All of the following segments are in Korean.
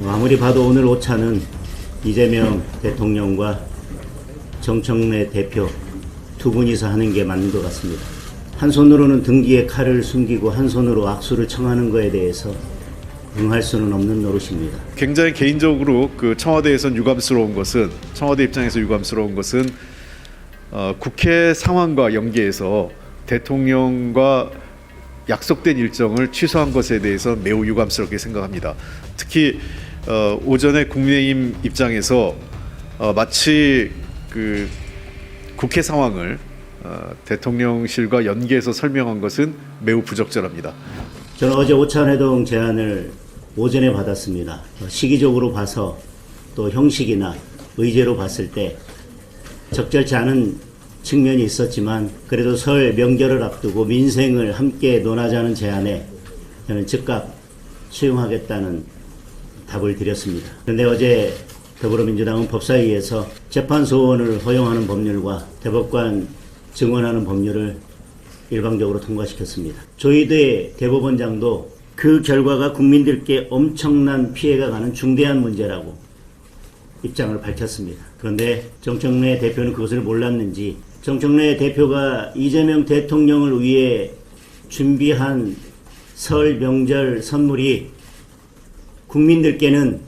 아무리 봐도 오늘 오찬은 이재명 대통령과 정청래 대표 두 분이서 하는 게 맞는 것 같습니다. 한 손으로는 등기에 칼을 숨기고 한 손으로 악수를 청하는 것에 대해서 응할 수는 없는 노릇입니다. 굉장히 개인적으로 청와대에선 유감스러운 것은, 청와대 입장에서 유감스러운 것은 국회 상황과 연계해서 대통령과 약속된 일정을 취소한 것에 대해서 매우 유감스럽게 생각합니다. 특히 오전에 국민의힘 입장에서 마치 국회 상황을 대통령실과 연계해서 설명한 것은 매우 부적절합니다. 저는 어제 오찬회동 제안을 오전에 받았습니다. 시기적으로 봐서 또 형식이나 의제로 봤을 때 적절치 않은 측면이 있었지만 그래도 설 명절을 앞두고 민생을 함께 논하자는 제안에 저는 즉각 수용하겠다는 답을 드렸습니다. 그런데 어제 더불어민주당은 법사위에서 재판 소원을 허용하는 법률과 대법관 증언하는 법률을 일방적으로 통과시켰습니다. 조희대 대법원장도 그 결과가 국민들께 엄청난 피해가 가는 중대한 문제라고 입장을 밝혔습니다. 그런데 정청래 대표는 그것을 몰랐는지 정청래 대표가 이재명 대통령을 위해 준비한 설 명절 선물이 국민들께는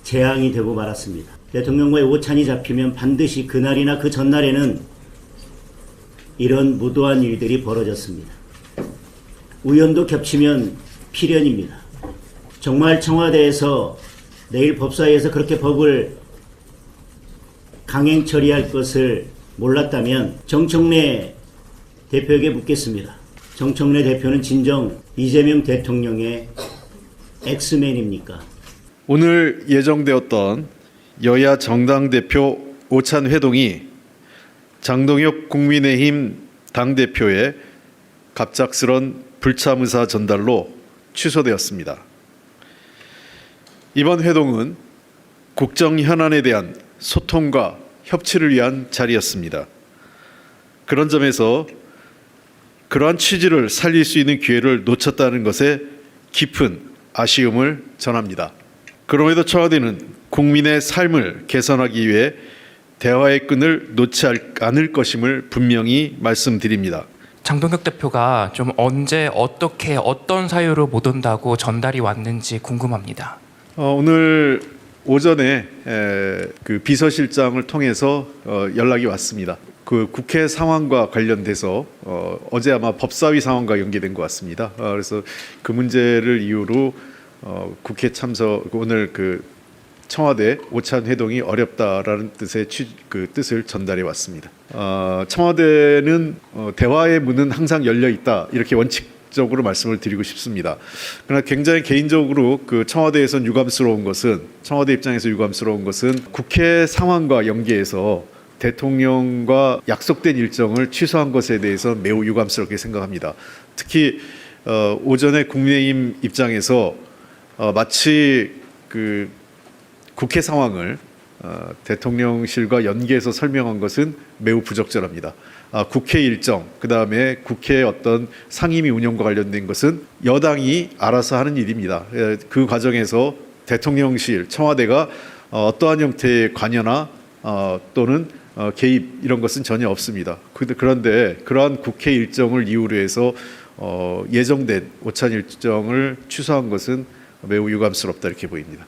재앙이 되고 말았습니다. 대통령과의 오찬이 잡히면 반드시 그날이나 그 전날에는 이런 무도한 일들이 벌어졌습니다. 우연도 겹치면 필연입니다. 정말 청와대에서 내일 법사위에서 그렇게 법을 강행 처리할 것을 몰랐다면 정청래 대표에게 묻겠습니다. 정청래 대표는 진정 이재명 대통령의 엑스맨입니까? 오늘 예정되었던 여야 정당 대표 오찬 회동이 장동혁 국민의힘 당대표의 갑작스런 불참 의사 전달로 취소되었습니다. 이번 회동은 국정 현안에 대한 소통과 협치를 위한 자리였습니다. 그런 점에서 그러한 취지를 살릴 수 있는 기회를 놓쳤다는 것에 깊은 아쉬움을 전합니다. 그럼에도 청와대는 국민의 삶을 개선하기 위해 대화의 끈을 놓지 않을 것임을 분명히 말씀드립니다. 장동혁 대표가 좀 언제 어떻게 어떤 사유로 못 온다고 전달이 왔는지 궁금합니다. 오늘 오전에 비서실장을 통해서 연락이 왔습니다. 그 국회 상황과 관련돼서 어제 아마 법사위 상황과 연계된 것 같습니다. 그래서 그 문제를 이유로 국회 참석 오늘 청와대 오찬 회동이 어렵다라는 뜻의 뜻을 전달해 왔습니다. 청와대는 대화의 문은 항상 열려 있다 이렇게 원칙적으로 말씀을 드리고 싶습니다. 그러나 굉장히 개인적으로 청와대에선 유감스러운 것은 청와대 입장에서 유감스러운 것은 국회 상황과 연계해서 대통령과 약속된 일정을 취소한 것에 대해서 매우 유감스럽게 생각합니다. 특히 오전에 국민의힘 입장에서 마치 국회 상황을 대통령실과 연계해서 설명한 것은 매우 부적절합니다. 국회 일정, 그다음에 국회 어떤 상임위 운영과 관련된 것은 여당이 알아서 하는 일입니다. 그 과정에서 대통령실, 청와대가 어떠한 형태의 관여나 또는 개입 이런 것은 전혀 없습니다. 그런데 그러한 국회 일정을 이유로 해서 예정된 오찬 일정을 취소한 것은 매우 유감스럽다 이렇게 보입니다.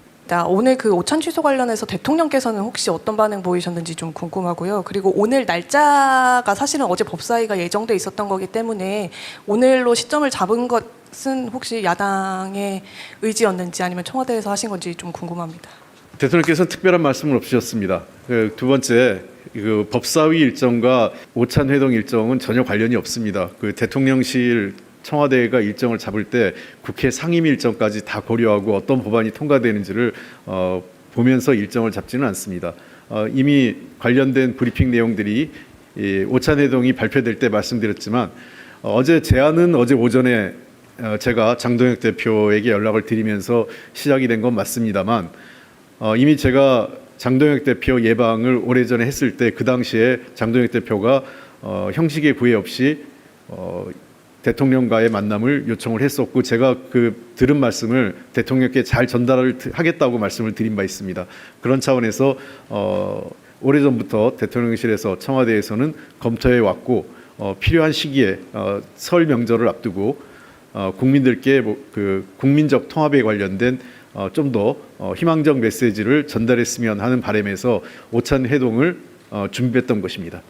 오늘 그 오찬 취소 관련해서 대통령께서는 혹시 어떤 반응 보이셨는지 좀 궁금하고요. 그리고 오늘 날짜가 사실은 어제 법사위가 예정돼 있었던 거기 때문에 오늘로 시점을 잡은 것은 혹시 야당의 의지였는지 아니면 청와대에서 하신 건지 좀 궁금합니다. 대통령께서는 특별한 말씀을 없으셨습니다. 두 번째, 법사위 일정과 오찬 회동 일정은 전혀 관련이 없습니다. 대통령실 청와대가 일정을 잡을 때 국회 상임위 일정까지 다 고려하고 어떤 법안이 통과되는지를 보면서 일정을 잡지는 않습니다. 이미 관련된 브리핑 내용들이 오찬회동이 발표될 때 말씀드렸지만 어제 제안은 어제 오전에 제가 장동혁 대표에게 연락을 드리면서 시작이 된 건 맞습니다만 이미 제가 장동혁 대표 예방을 오래전에 했을 때 그 당시에 장동혁 대표가 형식의 구애 없이 대통령과의 만남을 요청을 했었고 제가 그 들은 말씀을 대통령께 잘 전달을 하겠다고 말씀을 드린 바 있습니다. 그런 차원에서 오래전부터 대통령실에서 청와대에서는 검토해 왔고 필요한 시기에 설 명절을 앞두고 국민들께 그 국민적 통합에 관련된 좀 더 희망적 메시지를 전달했으면 하는 바람에서 오찬 회동을 준비했던 것입니다.